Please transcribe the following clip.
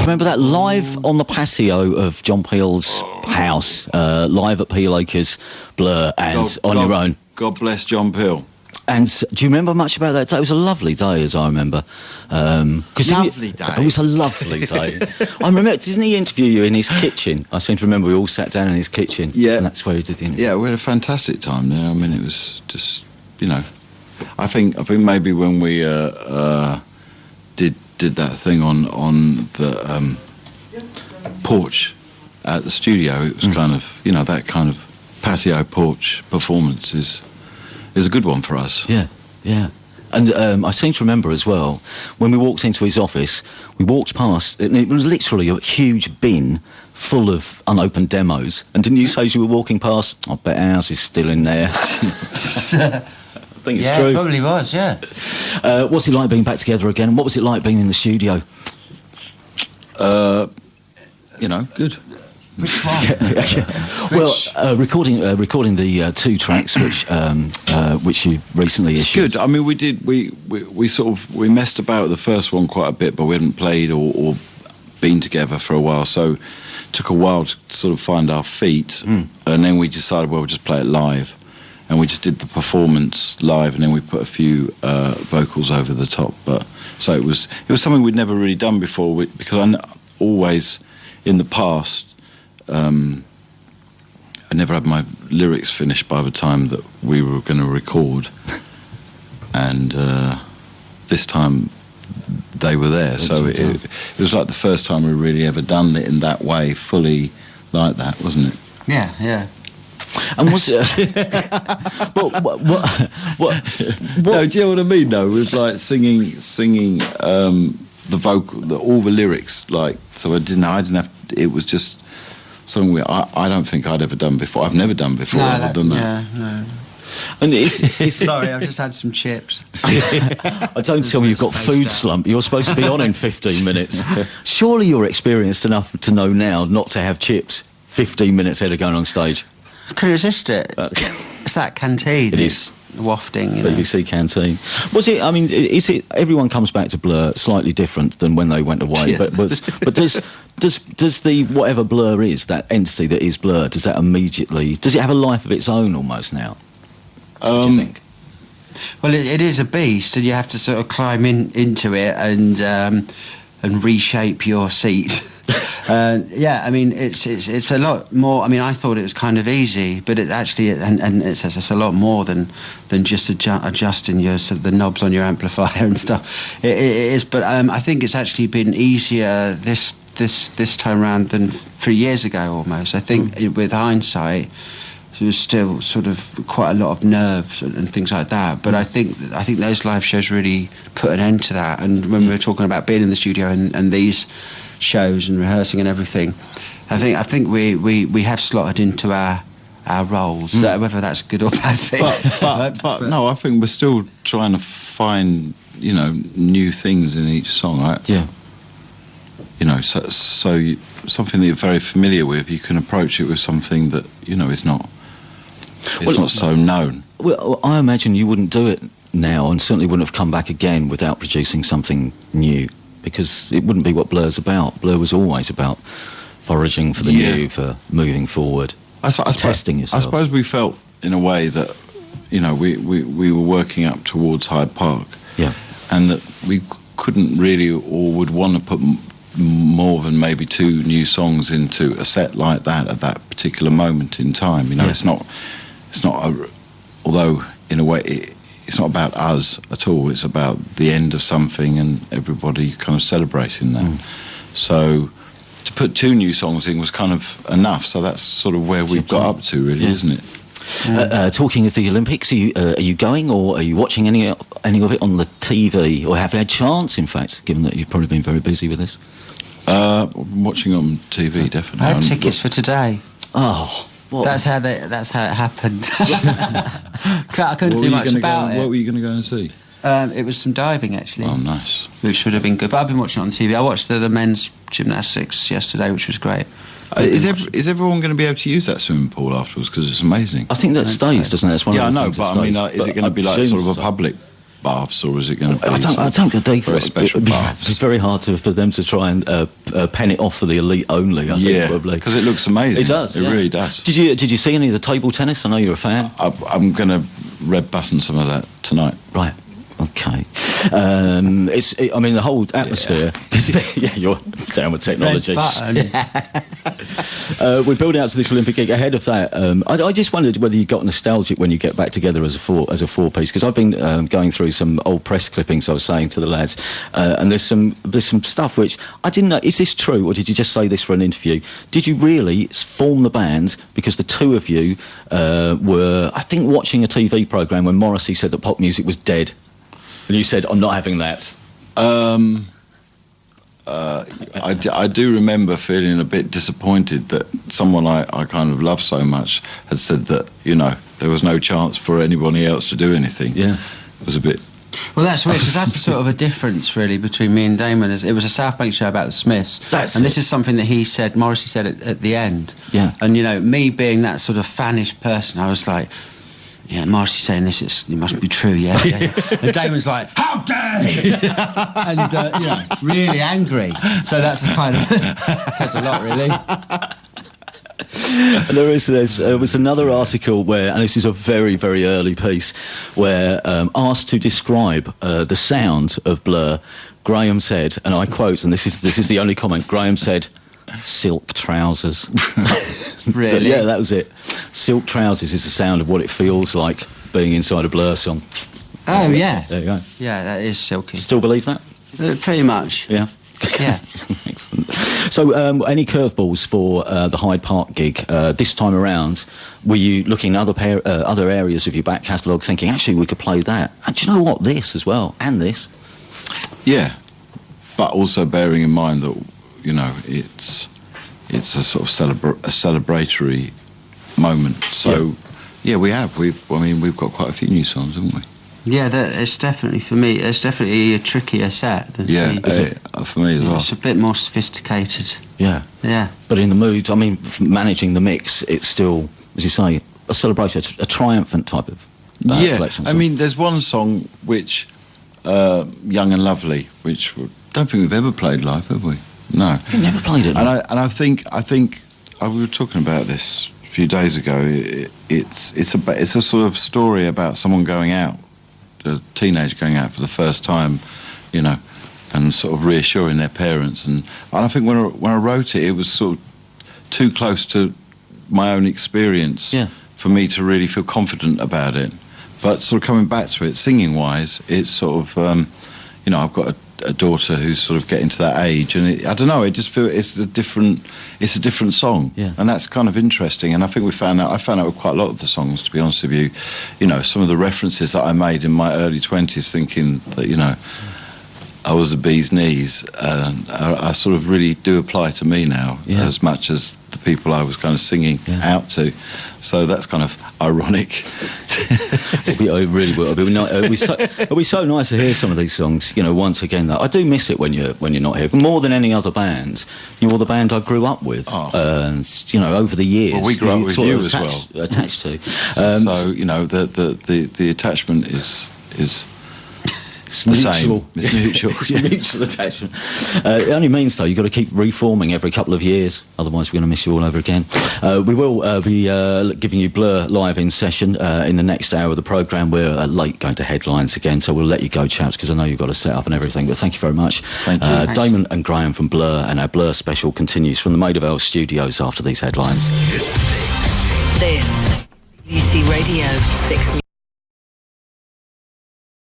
remember that live on the patio of John Peel's house, live at Peel Acres, Blur, and on your own? God bless John Peel. And do you remember much about that day? It was a lovely day, as I remember. Lovely day. It was a lovely day. I remember, didn't he interview you in his kitchen? I seem to remember we all sat down in his kitchen. Yeah. And that's where he did the interview. Yeah, we had a fantastic time there. I mean, it was just, you know, I think maybe when we did that thing on the porch at the studio, it was kind of, you know, that kind of patio porch performance is a good one for us. Yeah, yeah. And I seem to remember as well, when we walked into his office, we walked past, and it was literally a huge bin full of unopened demos. And didn't you say as you were walking past, I bet ours is still in there? I think it's true. Yeah, it probably was, yeah. What's it like being back together again? And what was it like being in the studio? You know, good. Which one? Well, recording the 2 tracks which you recently issued. Good. I mean, we messed about with the first one quite a bit, but we hadn't played or been together for a while, so it took a while to sort of find our feet, and then we decided, well, we'll just play it live, and we just did the performance live, and then we put a few vocals over the top. But so it was something we'd never really done before, because I always in the past. I never had my lyrics finished by the time that we were going to record, and this time they were there. So it was like the first time we really ever done it in that way, fully like that, wasn't it? Yeah, yeah. And was it? what? No, do you know what I mean? Though, with like singing the vocal, all the lyrics, like, so I didn't have. It was just something I don't think I'd ever done before. I've never done before. No, done that. Yeah, no. And it's Sorry, I've just had some chips. don't tell me you've got food slump. You're supposed to be on in 15 minutes. Surely you're experienced enough to know now not to have chips 15 minutes ahead of going on stage. I couldn't resist it. It's that canteen. It is. Wafting, you know. BBC Canteen. Was it? I mean, is it? Everyone comes back to Blur slightly different than when they went away. Yeah. But does the whatever Blur is, that entity that is Blur, does that immediately? Does it have a life of its own almost now? Do you think? Well, it is a beast, and you have to sort of climb into it and reshape your seat. Yeah, I mean, it's a lot more. I mean, I thought it was kind of easy, but it actually, and it's a lot more than just adjusting your sort of the knobs on your amplifier and stuff. It is, but I think it's actually been easier this time around than 3 years ago almost. I think with hindsight, there was still sort of quite a lot of nerves and things like that. But I think those live shows really put an end to that. And when we were talking about being in the studio and these shows and rehearsing and everything, I think we have slotted into our roles, whether that's a good or bad thing. But no, I think we're still trying to find, you know, new things in each song, right? Yeah. You know, so something that you're very familiar with, you can approach it with something that, you know, is not so known. Well, I imagine you wouldn't do it now, and certainly wouldn't have come back again without producing something new, because it wouldn't be what Blur's about. Blur was always about foraging for the new, for moving forward, testing yourself. I suppose we felt, in a way, that, you know, we were working up towards Hyde Park, and that we couldn't really, or would want to put more than maybe 2 new songs into a set like that at that particular moment in time. You know, it's not although in a way it's not about us at all. It's about the end of something and everybody kind of celebrating that. So to put 2 new songs in was kind of enough. So that's sort of where we've got up to, really, isn't it? Talking of the Olympics, are you going, or are you watching any of it on the TV, or have you had chance, in fact, given that you've probably been very busy with this? I'm watching on TV, definitely. I had tickets for today. Oh, what? That's how it happened. I couldn't do much about it. What were you going to go and see? It was some diving, actually. Oh, nice. Which would have been good. But I've been watching it on TV. I watched the men's gymnastics yesterday, which was great. Is everyone going to be able to use that swimming pool afterwards? Because it's amazing. I think that stays, doesn't it? It's one of the things but I mean, is it going to be like sort of a public baths, or is it going to be I don't think they very special baths? It's very hard for them to try and pen it off for the elite only. I think probably because it looks amazing. It does. It really does. Did you see any of the table tennis? I know you're a fan. I'm going to red button some of that tonight. Right. Okay. I mean, the whole atmosphere. Yeah, you're down with technology. We're building out to this Olympic gig. Ahead of that, I just wondered whether you got nostalgic when you get back together as a four piece, because I've been going through some old press clippings. I was saying to the lads, and there's some stuff which I didn't know. Is this true, or did you just say this for an interview? Did you really form the band because the two of you were, I think, watching a TV programme when Morrissey said that pop music was dead? And you said, I'm not having that. I do remember feeling a bit disappointed that someone I kind of love so much had said that, there was no chance for anybody else to do anything. Yeah. It was a bit... Well, that's weird, because that's the sort of a difference, really, between me and Damon. It was a South Bank show about the Smiths. This is something that Morrissey said at the end. Yeah. And, me being that sort of fanish person, I was like... Yeah, Morrissey's saying this, it must be true, yeah. And Damon's like, how dare you! And, really angry. So that's the kind of... says a lot, really. There was another article where, and this is a very, very early piece, where asked to describe the sound of Blur, Graham said, and I quote, and this is the only comment, Graham said, silk trousers. Really? Yeah, that was it. Silk trousers is the sound of what it feels like being inside a Blur song. Oh, yeah. There you go. Yeah, that is silky. Still believe that? Pretty much. Yeah. Yeah. Excellent. So, any curveballs for the Hyde Park gig this time around? Were you looking at other areas of your back catalogue, thinking, actually, we could play that? And do you know what? This as well, and this. Yeah, but also bearing in mind that it's a sort of celebratory moment. So, yeah, we've got quite a few new songs, haven't we? Yeah, it's definitely, for me, it's definitely a trickier set than for me as well. It's a bit more sophisticated. Yeah. Yeah. But in the mood, managing the mix, it's still, as you say, a celebration, a triumphant type of collection song. There's one song which, Young and Lovely, which I don't think we've ever played live, have we? No. We've never played it. And I think we were talking about this a few days ago. It's a sort of story about someone going out, a teenager going out for the first time, and sort of reassuring their parents. And I think when I wrote it was sort of too close to my own experience for me to really feel confident about it. But sort of coming back to it, singing wise, it's sort of I've got a daughter who's sort of getting to that age, and I don't know. It just feels it's a different song, and that's kind of interesting. And I think I found out with quite a lot of the songs, to be honest with you, some of the references that I made in my early 20s, thinking that I was a bee's knees, I sort of really do apply to me now as much as the people I was kind of singing out to. So that's kind of ironic. It really will. It'll be so nice to hear some of these songs. Once again, though, I do miss it when you're not here. More than any other band, you're the band I grew up with. Over the years. Well, we grew up with you as well. Attached to. So the attachment is. It's the same. It's mutual. Mutual attachment. It only means, though, you've got to keep reforming every couple of years. Otherwise, we're going to miss you all over again. We will be giving you Blur live in session in the next hour of the programme. We're late going to headlines again, so we'll let you go, chaps, because I know you've got to set up and everything. But thank you very much. Thank you. Damon and Graham from Blur, and our Blur special continues from the Maid of Vale studios after these headlines. This BBC Radio 6